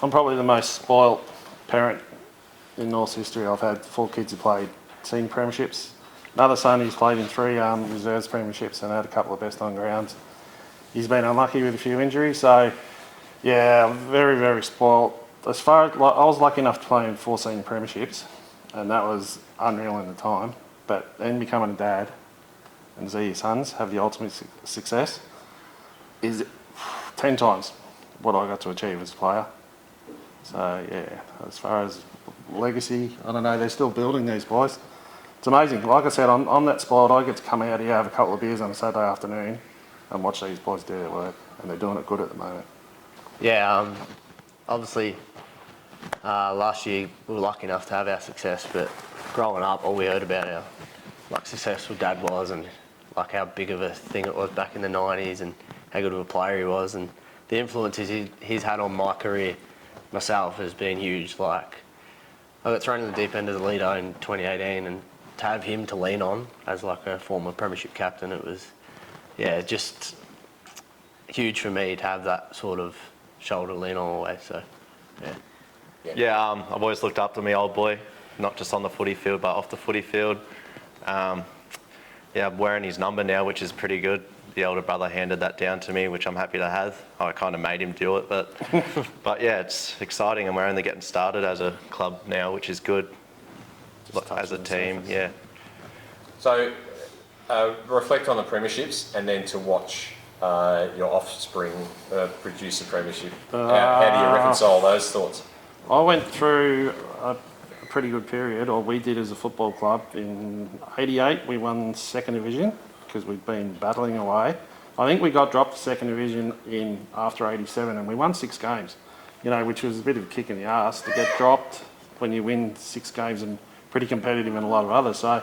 I'm probably the most spoilt parent in North's history. I've had 4 kids who played senior premierships. Another son who's played in 3 reserves premierships and had a couple of best on grounds. He's been unlucky with a few injuries, so yeah, I'm very, very spoilt. As far as, I was lucky enough to play in 4 senior premierships, and that was unreal in the time. But then becoming a dad and see your sons have the ultimate success is 10 times what I got to achieve as a player. So yeah, as far as legacy, I don't know, they're still building these boys. It's amazing. Like I said, I'm that spoiled. I get to come out here, have a couple of beers on a Saturday afternoon and watch these boys do their work, and they're doing it good at the moment. Yeah, obviously last year we were lucky enough to have our success, but growing up all we heard about how successful Dad was and like how big of a thing it was back in the 90s and how good of a player he was, and the influences he's had on my career myself has been huge. Like I got thrown in the deep end of the Lido in 2018, and to have him to lean on as like a former premiership captain, it was just huge for me to have that sort of shoulder to lean on always. So yeah. I've always looked up to my old boy, not just on the footy field but off the footy field. I'm wearing his number now, which is pretty good. The older brother handed that down to me, which I'm happy to have. I kind of made him do it, but yeah, it's exciting, and we're only getting started as a club now, which is good. As a team, yeah. So reflect on the premierships, and then to watch your offspring produce a premiership. How do you reconcile those thoughts? I went through a pretty good period, or we did as a football club. In '88, we won 2nd Division because we'd been battling away. I think we got dropped to 2nd Division after '87, and we won 6 games, which was a bit of a kick in the arse to get dropped when you win 6 games and pretty competitive in a lot of others. So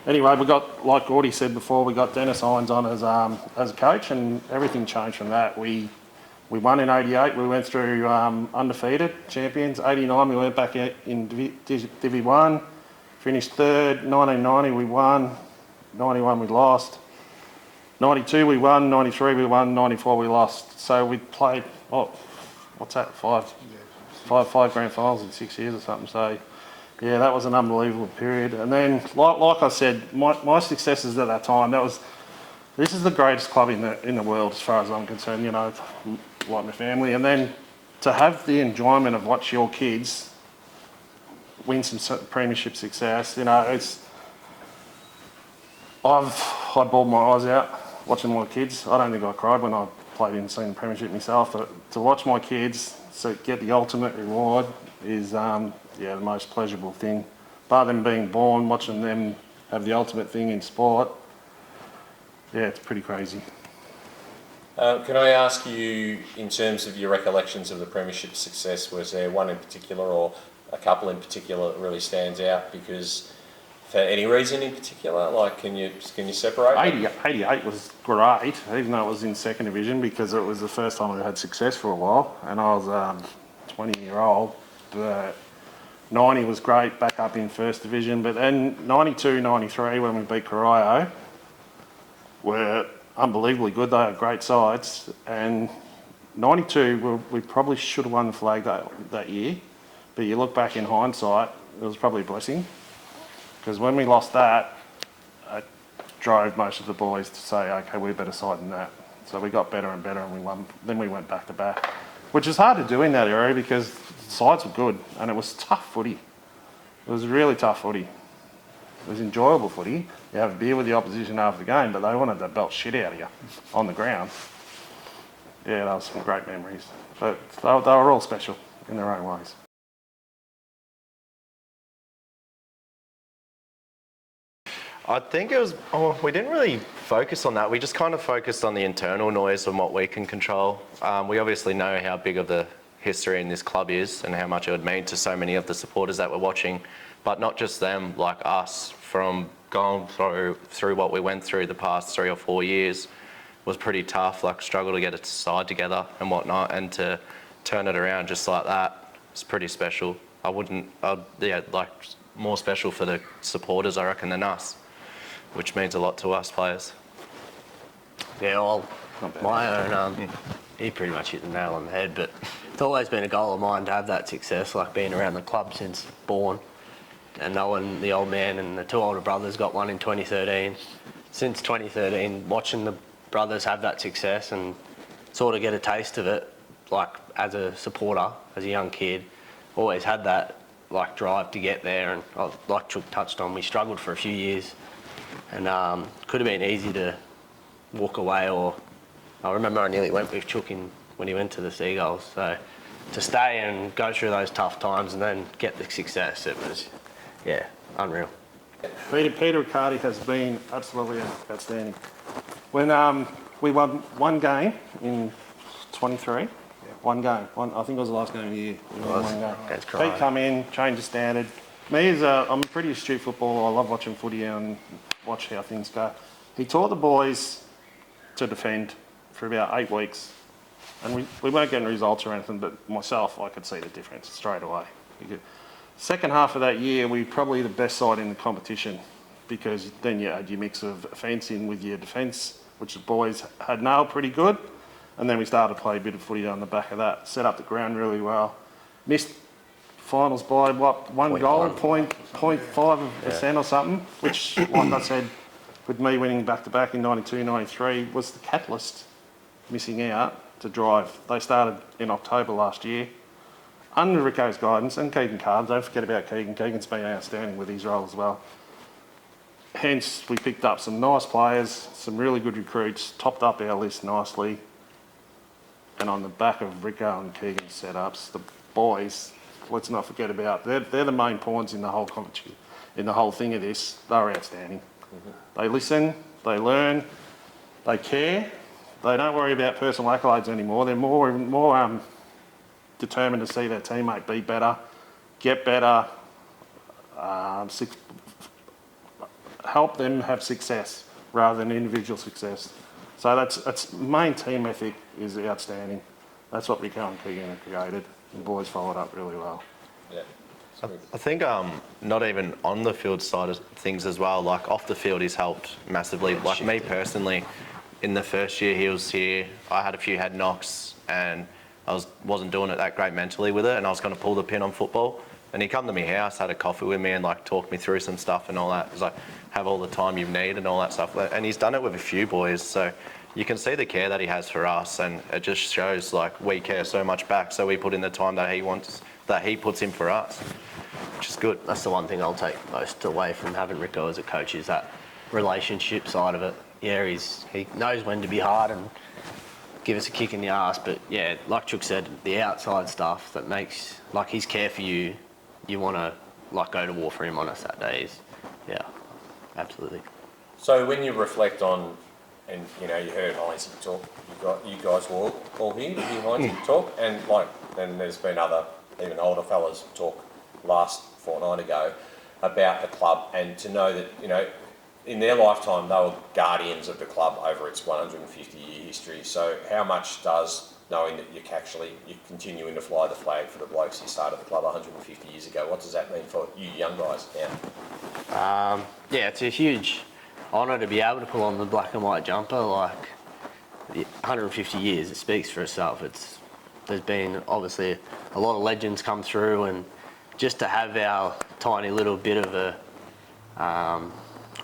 anyway, we got, like Gordy said before, we got Dennis Hines on as a coach, and everything changed from that. We won in '88. We went through undefeated champions. '89 we went back in Divi 1, finished 3rd. 1990 we won. 91 we lost. 92 we won. 93 we won. 94 we lost. So we played what's that? 5 grand finals in 6 years or something. So yeah, that was an unbelievable period. And then, like I said, my successes at that time, this is the greatest club in the world as far as I'm concerned, like my family. And then to have the enjoyment of watch your kids win some premiership success, I bawled my eyes out watching my kids. I don't think I cried when I played in senior premiership myself, but to watch my kids get the ultimate reward is the most pleasurable thing. Bar them being born, watching them have the ultimate thing in sport, it's pretty crazy. Can I ask you, in terms of your recollections of the premiership success, was there one in particular or a couple in particular that really stands out? Because for any reason in particular, like can you separate? 88 was great, even though it was in 2nd Division, because it was the first time we had success for a while, and I was 20-year-old. But 90 was great, back up in 1st Division. But then 92, 93, when we beat Corio, were unbelievably good. They had great sides. And 92, we probably should have won the flag that year. But you look back in hindsight, it was probably a blessing. Because when we lost that, it drove most of the boys to say, okay, we're better side than that. So we got better and better, and we won. Then we went back to back, which is hard to do in that area because sides were good and it was tough footy. It was really tough footy. It was enjoyable footy. You have a beer with the opposition after the game, but they wanted to belt shit out of you on the ground. Yeah, that was some great memories. But they were all special in their own ways. I think it was, we didn't really focus on that. We just kind of focused on the internal noise and what we can control. We obviously know how big of the history in this club is and how much it would mean to so many of the supporters that were watching, but not just them, like us, from going through what we went through the past 3 or 4 years was pretty tough, like struggle to get a side together and whatnot, and to turn it around just like that, it's pretty special. More special for the supporters, I reckon, than us, which means a lot to us players. Yeah, well, my own, he pretty much hit the nail on the head, but It's always been a goal of mine to have that success, like being around the club since born, and knowing the old man and the two older brothers got one in 2013. Since 2013, watching the brothers have that success and sort of get a taste of it, like as a supporter, as a young kid, always had that like drive to get there. And like Chook touched on, we struggled for a few years, and could have been easy to walk away. Or I remember I nearly went with Chook when he went to the Seagulls. So to stay and go through those tough times and then get the success, it was, yeah, unreal. Peter Riccardi has been absolutely outstanding. When we won one game in 23, one game. I think it was the last game of the year. We won one game. Against Pete Croatia. come in, change the standard. I'm a pretty astute footballer. I love watching footy and watch how things go. He taught the boys to defend for about 8 weeks. And we weren't getting results or anything, but myself, I could see the difference straight away. Second half of that year, we were probably the best side in the competition, because then you had your mix of offence in with your defence, which the boys had nailed pretty good. And then we started to play a bit of footy on the back of that, set up the ground really well. Missed finals by, one goal, 0.5% or something, which, like I said, with me winning back-to-back in 92, 93, was the catalyst missing out to drive. They started in October last year, under Rico's guidance, and Keegan Carr. Don't forget about Keegan. Keegan's been outstanding with his role as well. Hence, we picked up some nice players, some really good recruits, topped up our list nicely. And on the back of Rico and Keegan's setups, the boys, let's not forget about, they're the main pawns in the whole competition, in the whole thing of this. They're outstanding. They listen, they learn, they care. They don't worry about personal accolades anymore. They're more determined to see their teammate be better, get better, help them have success rather than individual success. So that's main team ethic is outstanding. That's what Rico and Keegan have created. The boys followed up really well. Yeah. I think not even on the field side of things as well, like off the field he's helped massively. Like me personally, in the first year he was here, I had a few head knocks and I wasn't doing it that great mentally with it, and I was going to pull the pin on football. And he come to my house, had a coffee with me and like talked me through some stuff and all that. He's like, have all the time you need and all that stuff. And he's done it with a few boys. So you can see the care that he has for us, and it just shows like we care so much back. So we put in the time that he puts in for us, which is good. That's the one thing I'll take most away from having Rico as a coach, is that relationship side of it. Yeah, he knows when to be hard and give us a kick in the arse, but yeah, like Chook said, the outside stuff that makes like his care for you, you want to like go to war for him on a Saturday. Yeah, absolutely. So when you reflect on, and you know, you heard Heinz talk, you guys were all here to hear Heinz talk, and then there's been other even older fellas talk last fortnight ago about the club, and to know that, you know, in their lifetime they were guardians of the club over its 150-year history. So how much does knowing that you're continuing to fly the flag for the blokes who started the club 150 years ago, what does that mean for you young guys now? Yeah, it's a huge honour to be able to pull on the black and white jumper. Like 150 years, it speaks for itself. There's been obviously a lot of legends come through, and just to have our tiny little bit of a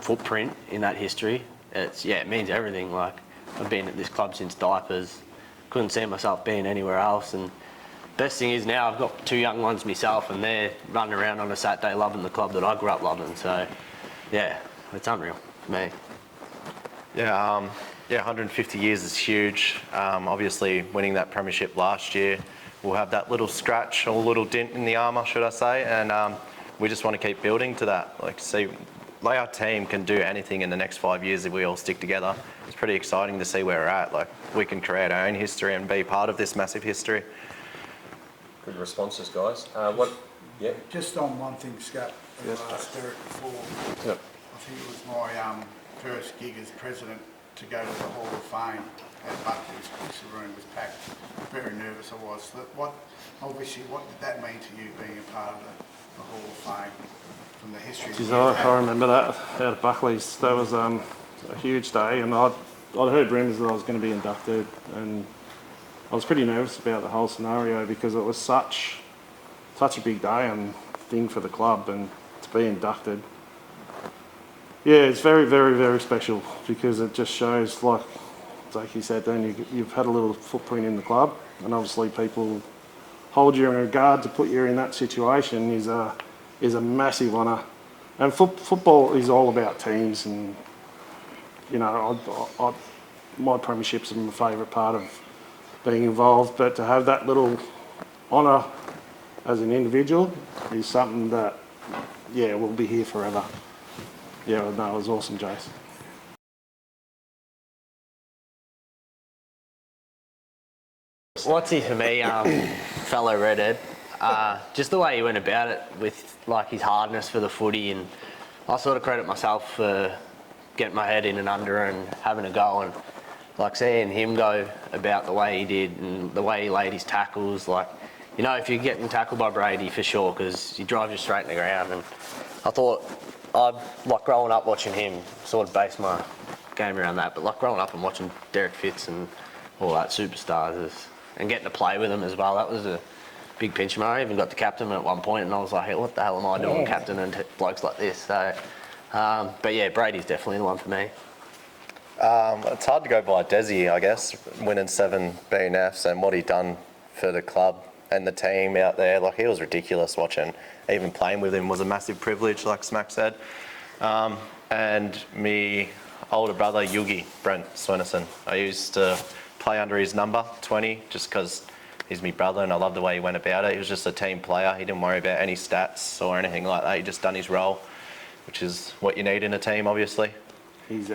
footprint in that history, it means everything. Like I've been at this club since diapers, couldn't see myself being anywhere else, and best thing is now I've got 2 young ones myself, and they're running around on a Saturday loving the club that I grew up loving. So yeah, it's unreal for me. Yeah, 150 years is huge. Obviously, winning that premiership last year, we'll have that little scratch or little dent in the armour, should I say, and we just want to keep building to that. Like our team can do anything in the next 5 years if we all stick together. It's pretty exciting to see where we're at. Like we can create our own history and be part of this massive history. Good responses, guys. Yeah. Just on one thing, Scott, I asked Derek before. Yep. I think it was my first gig as president to go to the Hall of Fame at Buckley's, because the room was packed. Very nervous I was. What did that mean to you, being a part of the Hall of Fame from the history? Geez, I remember that out at Buckley's. That was a huge day, and I'd heard rumours that I was going to be inducted, and I was pretty nervous about the whole scenario because it was such a big day and thing for the club, and to be inducted. Yeah, it's very, very, very special because it just shows, like you said, then you've had a little footprint in the club, and obviously people hold you in regard. To put you in that situation is a massive honour. And football is all about teams, and you know, my premierships are my favourite part of being involved. But to have that little honour as an individual is something that, yeah, will be here forever. Yeah, no, it was awesome, Jace. What's he for me, fellow redhead? Just the way he went about it with like his hardness for the footy, and I sort of credit myself for getting my head in and under and having a go, and like seeing him go about the way he did and the way he laid his tackles. Like, you know, if you're getting tackled by Brady, for sure, because he drives you straight in the ground. And I thought, like growing up watching him, sort of based my game around that. But like growing up and watching Derek Fitz and all that superstars and getting to play with them as well, that was a big pinch of me. I even got to captain at one point, and I was like, hey, what the hell am I doing captain and blokes like this? So, but yeah, Brady's definitely the one for me. It's hard to go by Desi, I guess, winning 7 BNFs and what he done for the club and the team out there. Like, he was ridiculous watching. Even playing with him was a massive privilege, like Smack said. And me older brother, Yugi, Brent Schwennesen. I used to play under his number, 20, just because he's my brother and I love the way he went about it. He was just a team player. He didn't worry about any stats or anything like that. He just done his role, which is what you need in a team, obviously. He's